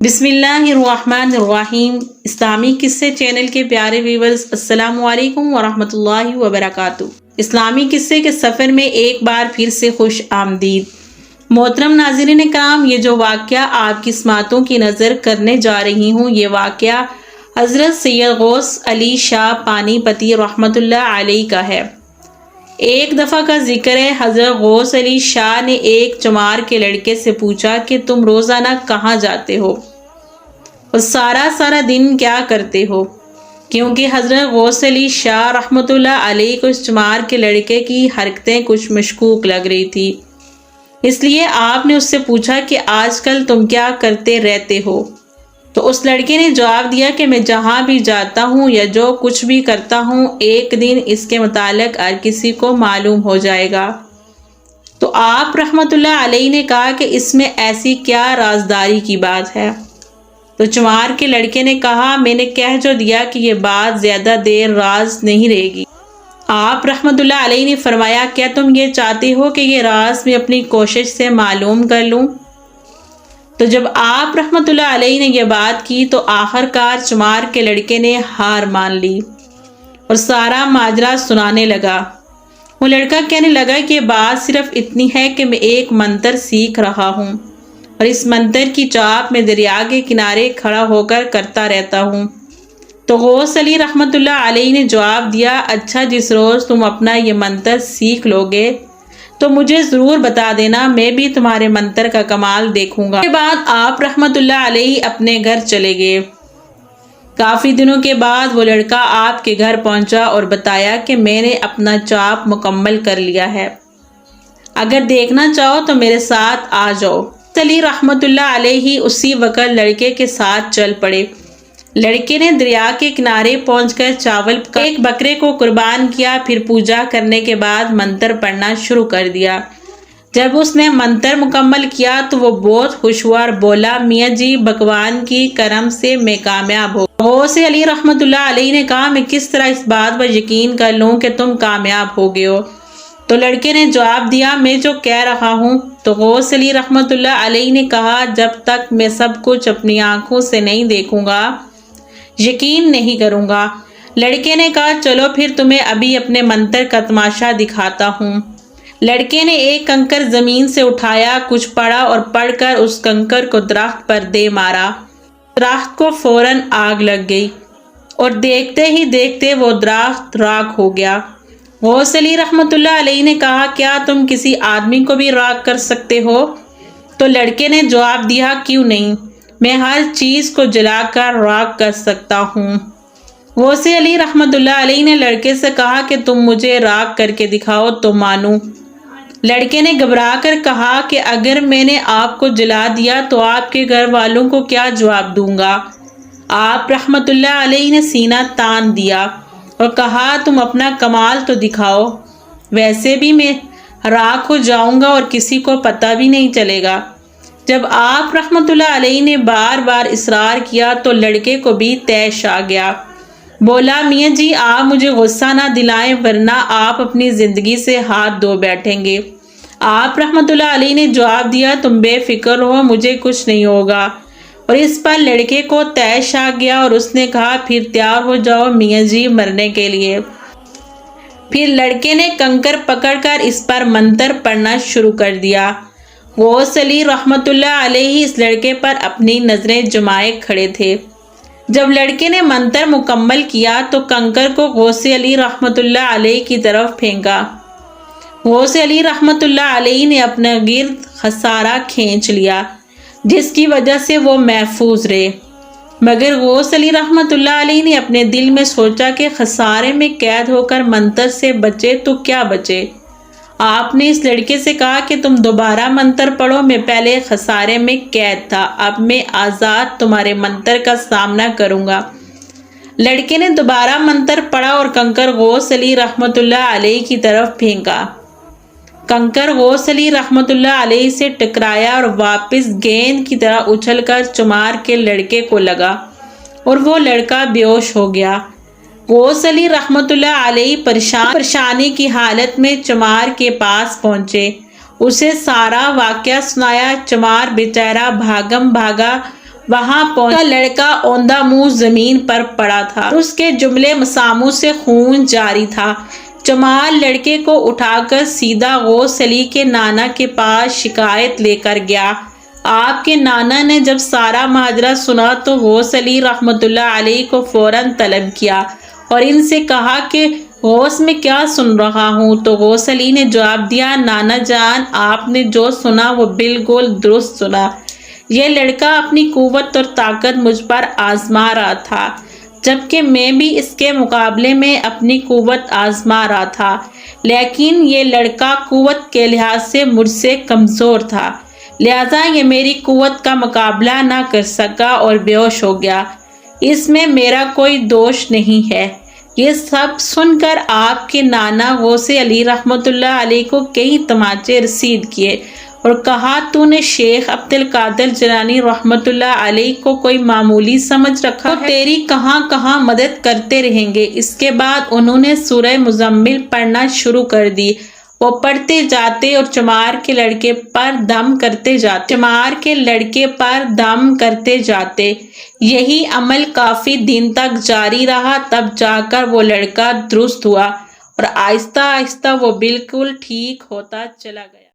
بسم اللہ الرحمن الرحیم۔ اسلامی قصے چینل کے پیارے ویورز، السلام علیکم ورحمۃ اللہ وبرکاتہ۔ اسلامی قصے کے سفر میں ایک بار پھر سے خوش آمدید۔ محترم ناظرین کرام، یہ جو واقعہ آپ کی سماعتوں کی نظر کرنے جا رہی ہوں، یہ واقعہ حضرت سید غوث علی شاہ پانی پتی رحمۃ اللہ علیہ کا ہے۔ ایک دفعہ کا ذکر ہے، حضرت غوث علی شاہ نے ایک چمار کے لڑکے سے پوچھا کہ تم روزانہ کہاں جاتے ہو اور سارا دن کیا کرتے ہو؟ کیونکہ حضرت غوث علی شاہ رحمۃ اللہ علیہ کو اس چمار کے لڑکے کی حرکتیں کچھ مشکوک لگ رہی تھی، اس لیے آپ نے اس سے پوچھا کہ آج کل تم کیا کرتے رہتے ہو؟ تو اس لڑکے نے جواب دیا کہ میں جہاں بھی جاتا ہوں یا جو کچھ بھی کرتا ہوں، ایک دن اس کے متعلق ہر کسی کو معلوم ہو جائے گا۔ تو آپ رحمۃ اللہ علیہ نے کہا کہ اس میں ایسی کیا رازداری کی بات ہے؟ تو چمار کے لڑکے نے کہا، میں نے کہہ جو دیا کہ یہ بات زیادہ دیر راز نہیں رہے گی۔ آپ رحمۃ اللہ علیہ نے فرمایا، کیا تم یہ چاہتے ہو کہ یہ راز میں اپنی کوشش سے معلوم کر لوں؟ تو جب آپ رحمۃ اللہ علیہ نے یہ بات کی تو آخر کار چمار کے لڑکے نے ہار مان لی اور سارا ماجرا سنانے لگا۔ وہ لڑکا کہنے لگا کہ یہ بات صرف اتنی ہے کہ میں ایک منتر سیکھ رہا ہوں اور اس منتر کی چاپ میں دریا کے کنارے کھڑا ہو کر کرتا رہتا ہوں۔ تو غوث علی رحمۃ اللہ علیہ نے جواب دیا، اچھا، جس روز تم اپنا یہ منتر سیکھ لو گے تو مجھے ضرور بتا دینا، میں بھی تمہارے منتر کا کمال دیکھوں گا۔ اس کے بعد آپ رحمۃ اللہ علیہ اپنے گھر چلے گئے۔ کافی دنوں کے بعد وہ لڑکا آپ کے گھر پہنچا اور بتایا کہ میں نے اپنا چاپ مکمل کر لیا ہے، اگر دیکھنا چاہو تو میرے ساتھ آ جاؤ۔ علی رحمۃ اللہ علیہ اسی وقت لڑکے کے ساتھ چل پڑے۔ لڑکے نے دریا کے کنارے پہنچ کر چاول پکا ایک بکرے کو قربان کیا، پھر پوجا کرنے کے بعد منتر پڑھنا شروع کر دیا۔ جب اس نے منتر مکمل کیا تو وہ بہت خوش ہوا اور بولا، میاں جی، بھگوان کی کرم سے میں کامیاب ہو۔ غوث علی رحمۃ اللہ علیہ نے کہا، میں کس طرح اس بات پر یقین کر لوں کہ تم کامیاب ہو گئے ہو؟ تو لڑکے نے جواب دیا، میں جو کہہ رہا ہوں۔ تو غوث علی رحمۃ اللہ علیہ نے کہا، جب تک میں سب کچھ اپنی آنکھوں سے نہیں دیکھوں گا یقین نہیں کروں گا۔ لڑکے نے کہا، چلو پھر تمہیں ابھی اپنے منتر کا تماشا دکھاتا ہوں۔ لڑکے نے ایک کنکر زمین سے اٹھایا، کچھ پڑھا اور پڑھ کر اس کنکر کو درخت پر دے مارا۔ درخت کو فوراً آگ لگ گئی اور دیکھتے ہی دیکھتے وہ درخت راکھ ہو گیا۔ غوث علی رحمۃ اللہ علیہ نے کہا، کیا تم کسی آدمی کو بھی راکھ کر سکتے ہو؟ تو لڑکے نے جواب دیا، کیوں نہیں، میں ہر چیز کو جلا کر راکھ کر سکتا ہوں۔ غوث علی رحمۃ اللہ علیہ نے لڑکے سے کہا کہ تم مجھے راکھ کر کے دکھاؤ تو مانوں۔ لڑکے نے گھبرا کر کہا کہ اگر میں نے آپ کو جلا دیا تو آپ کے گھر والوں کو کیا جواب دوں گا؟ آپ رحمۃ اللہ علیہ نے سینہ تان دیا اور کہا، تم اپنا کمال تو دکھاؤ، ویسے بھی میں راکھ ہو جاؤں گا اور کسی کو پتہ بھی نہیں چلے گا۔ جب آپ رحمۃ اللہ علیہ نے بار بار اصرار کیا تو لڑکے کو بھی طیش آ گیا۔ بولا، میاں جی، آپ مجھے غصہ نہ دلائیں ورنہ آپ اپنی زندگی سے ہاتھ دھو بیٹھیں گے۔ آپ رحمۃ اللہ علیہ نے جواب دیا، تم بے فکر ہو، مجھے کچھ نہیں ہوگا۔ اور اس پر لڑکے کو طیش آ گیا اور اس نے کہا، پھر تیار ہو جاؤ میاں جی مرنے کے لیے۔ پھر لڑکے نے کنکر پکڑ کر اس پر منتر پڑھنا شروع کر دیا۔ غوث علی رحمۃ اللہ علیہ اس لڑکے پر اپنی نظریں جمائے کھڑے تھے۔ جب لڑکے نے منتر مکمل کیا تو کنکر کو غوث علی رحمۃ اللہ علیہ کی طرف پھینکا۔ غوث علی رحمۃ اللہ علیہ نے اپنا گرد خسارہ کھینچ لیا، جس کی وجہ سے وہ محفوظ رہے۔ مگر غوث علی رحمۃ اللہ علیہ نے اپنے دل میں سوچا کہ خسارے میں قید ہو کر منتر سے بچے تو کیا بچے۔ آپ نے اس لڑکے سے کہا کہ تم دوبارہ منتر پڑھو، میں پہلے خسارے میں قید تھا، اب میں آزاد تمہارے منتر کا سامنا کروں گا۔ لڑکے نے دوبارہ منتر پڑھا اور کنکر غوث علی رحمۃ اللہ علیہ کی طرف پھینکا۔ کنکر غوث علی رحمۃ اللہ علیہ سے ٹکرایا اور واپس گیند کی طرح اچھل کر چمار کے لڑکے کو لگا اور وہ لڑکا بے ہوش ہو گیا۔ غوث علی رحمۃ اللہ علیہ پریشانی کی حالت میں چمار کے پاس پہنچے، اسے سارا واقعہ سنایا۔ چمار بیچارہ بھاگم بھاگا وہاں پہنچا لڑکا اوندھا منہ زمین پر پڑا تھا، اس کے جملے مساموں سے خون جاری تھا۔ جمال لڑکے کو اٹھا کر سیدھا غوث علی کے نانا کے پاس شکایت لے کر گیا۔ آپ کے نانا نے جب سارا ماجرا سنا تو غوث علی رحمۃ اللہ علیہ کو فوراً طلب کیا اور ان سے کہا کہ غوث میں کیا سن رہا ہوں؟ تو غوث علی نے جواب دیا، نانا جان آپ نے جو سنا وہ بالکل درست سنا۔ یہ لڑکا اپنی قوت اور طاقت مجھ پر آزما رہا تھا، جبکہ میں بھی اس کے مقابلے میں اپنی قوت آزما رہا تھا، لیکن یہ لڑکا قوت کے لحاظ سے مجھ سے کمزور تھا، لہذا یہ میری قوت کا مقابلہ نہ کر سکا اور بے ہوش ہو گیا۔ اس میں میرا کوئی دوش نہیں ہے۔ یہ سب سن کر آپ کے نانا غوث علی رحمۃ اللہ علیہ کو کئی تمانچے رسید کیے اور کہا، تو نے شیخ عبد القادر جیلانی رحمۃ اللہ علیہ کو کوئی معمولی سمجھ رکھا ہے؟ تیری کہاں کہاں مدد کرتے رہیں گے۔ اس کے بعد انہوں نے سورہ مزمل پڑھنا شروع کر دی۔ وہ پڑھتے جاتے اور چمار کے لڑکے پر دم کرتے جاتے۔ یہی عمل کافی دن تک جاری رہا، تب جا کر وہ لڑکا درست ہوا اور آہستہ آہستہ وہ بالکل ٹھیک ہوتا چلا گیا۔